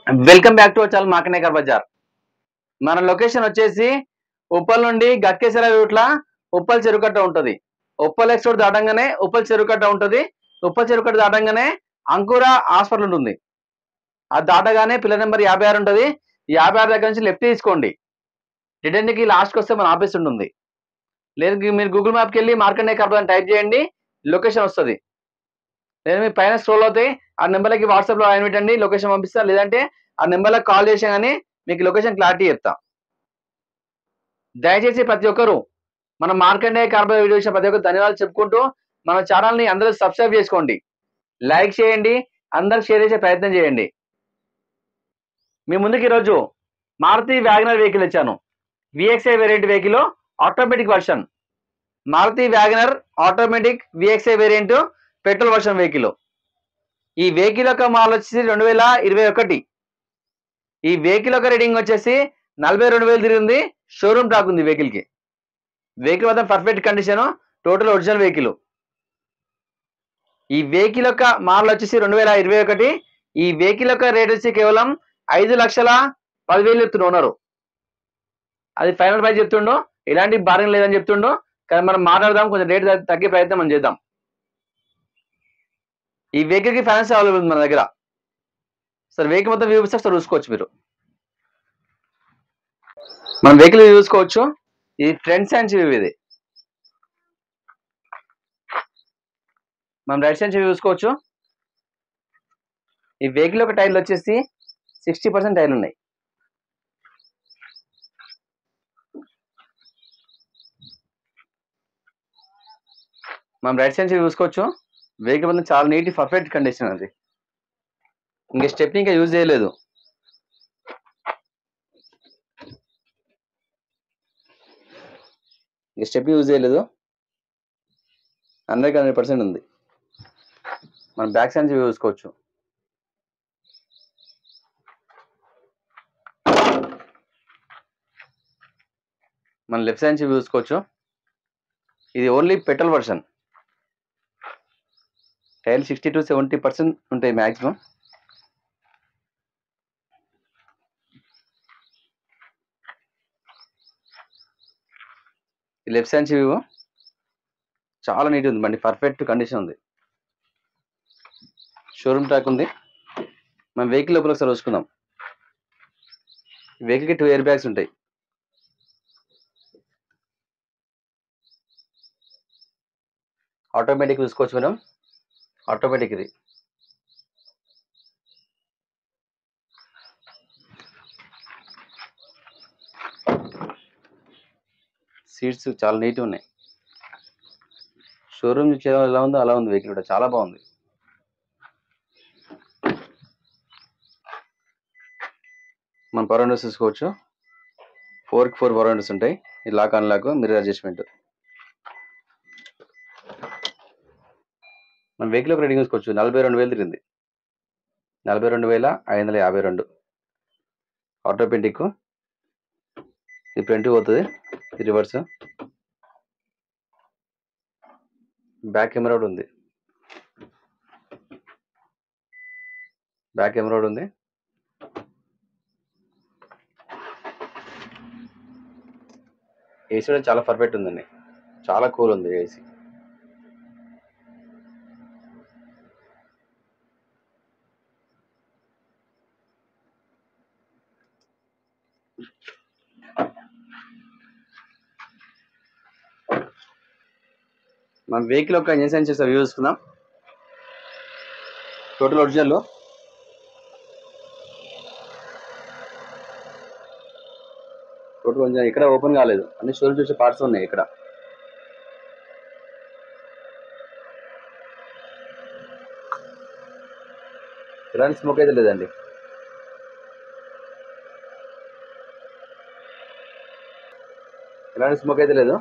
Welcome back to our channel మాకనేకర్ బజార్. మన లొకేషన్ వచ్చేసి ఉప్పల్ నుండి గట్కేసర రూట్ల ఉప్పల్ చెరుకట్ట ఉంటుంది. ఉప్పల్ ఎక్స్ రోడ్ దాటంగానే ఉప్పల్ చెరుకట్ట ఉంటుంది. ఉప్పల్ చెరుకట్ట దాటంగానే అంకుర హాస్పిటల్ ఉంటుంది. అది దాటగానే పిల్లర్ నెంబర్ 56 ఉంటుంది. 56 దగ్గర నుంచి లెఫ్ట్ తీసుకోండి. రిటర్న్ కి లాస్ట్కి వస్తే మన ఆఫీస్ ఉంటుంది. లేదు మీరు గూగుల్ మ్యాప్కి వెళ్ళి మార్కండేయర్ అని టైప్ చేయండి, లొకేషన్ వస్తుంది. లేదా మీ పైన స్క్రోల్ అవుతాయి, ఆ నెంబర్లకి వాట్సాప్లో ఆయన పెట్టండి, లొకేషన్ పంపిస్తా. లేదంటే ఆ నెంబర్లకు కాల్ చేసి కానీ మీకు లొకేషన్ క్లారిటీ చెప్తా. దయచేసి ప్రతి ఒక్కరు మన మార్కండేయ కార్బన్ వీడియో చూసిన ప్రతి ఒక్కరు ధన్యవాదాలు చెప్పుకుంటూ మన ఛానల్ని అందరూ సబ్స్క్రైబ్ చేసుకోండి, లైక్ చేయండి, అందరికి షేర్ చేసే ప్రయత్నం చేయండి. మీ ముందుకు ఈరోజు మారుతి వ్యాగనర్ వెహికల్ ఇచ్చాను. VXI variant vehicle, automatic version. Maruti wagon r automatic VXI variant petrol version vehicle. ఈ వెహికల్ యొక్క మోడల్ వచ్చేసి 2021. ఈ వెహికల్ యొక్క రేటింగ్ వచ్చేసి 42,000 తిరిగింది. షోరూమ్ టాక్ ఉంది వెహికల్కి. వెహికల్ మాత్రం perfect condition, total original vehicle. ఈ వెహికల్ యొక్క మోడల్ వచ్చేసి 2021. ఈ వెహికల్ యొక్క రేట్ వచ్చి కేవలం 5,10,000 చెప్తుండు ఓనరు. అది ఫైనల్ ప్రైస్ చెప్తుండో, ఎలాంటి బార్గెన్ లేదని చెప్తుండో. కానీ మనం మాట్లాడదాం, కొంచెం రేట్ తగ్గే ప్రయత్నం మనం చేద్దాం. ఈ వెహికల్కి ఫైనాన్స్ అవైలబుల్ ఉంది మన దగ్గర. సార్ వెహికల్ మొత్తం వ్యూ ఇస్తే సార్ చూసుకోవచ్చు మీరు. మనం వెహికల్ చూసుకోవచ్చు. ఇది ఫ్రంట్ సైడ్ వ్యూ. ఇది మనం రైట్ సైడ్ వ్యూ చూసుకోవచ్చు. ఈ వెహికల్ యొక్క టైర్లు వచ్చేసి 60% టైర్లు ఉన్నాయి. మనం రైట్ సైడ్ చూసుకోవచ్చు. వెహికల్ మొత్తం చాలా నీట్ పర్ఫెక్ట్ కండిషన్. అది ఇంకా స్టెప్ని ఇంకా యూజ్ చేయలేదు. ఇంకా స్టెప్ యూజ్ చేయలేదు, 100% ఉంది. మనం బ్యాక్ సైడ్ చూసుకోవచ్చు. మనం లెఫ్ట్ సైడ్ చూసుకోవచ్చు. ఇది ఓన్లీ పెట్రోల్ వర్షన్. టైర్లు 60 to 70% ఉంటాయి మ్యాక్సిమం. ఈ లెఫ్ట్ సైడ్ వ్యూ చాలా నీట్ ఉంది. బండి పర్ఫెక్ట్ కండిషన్ ఉంది. షోరూమ్ ట్రాక్ ఉంది. మనం వెహికల్ లోపల ఒకసారి చూసుకుందాం. వెహికల్కి 2 ఎయిర్ బ్యాగ్స్ ఉంటాయి. ఆటోమేటిక్ చూసుకోవచ్చు మేడం, ఆటోమేటిక్. ఇది సీట్స్ చాలా నీట్ ఉన్నాయి. షోరూమ్ ఎలా ఉందో అలా ఉంది. వెహికల్ కూడా చాలా బాగుంది. మనం పవర్ విండోస్ చూసుకోవచ్చు. 4x4 పవర్ విండోస్ ఉంటాయి. ఈ లాక్ అన్లాక్, మిర్రర్ అడ్జస్ట్మెంట్. మన వెహికల్ రేటింగ్ చూసుకోవచ్చు. 42,000 తిరిగింది. 42,552. ఆటోమేటిక్. ఇది ఫ్రంట్ పోతుంది, ఇది రివర్స్. బ్యాక్ కెమెరా కూడా ఉంది. బ్యాక్ కెమెరా కూడా ఉంది. ఏసీ కూడా చాలా పర్ఫెక్ట్ ఉందండి, చాలా కూల్ ఉంది ఏసీ. మనం వెహికల్ యొక్క ఇంజన్ సైన్స్ వ్యూ చూసుకుందాం. Total original. Total original. ఇక్కడ ఓపెన్ కాలేదు, అన్ని షోరూమ్ చూసే పార్ట్స్ ఉన్నాయి. ఇక్కడ ఎలాంటి స్మోక్ అయితే లేదండి. ఎలాంటి స్మోక్ అయితే లేదు.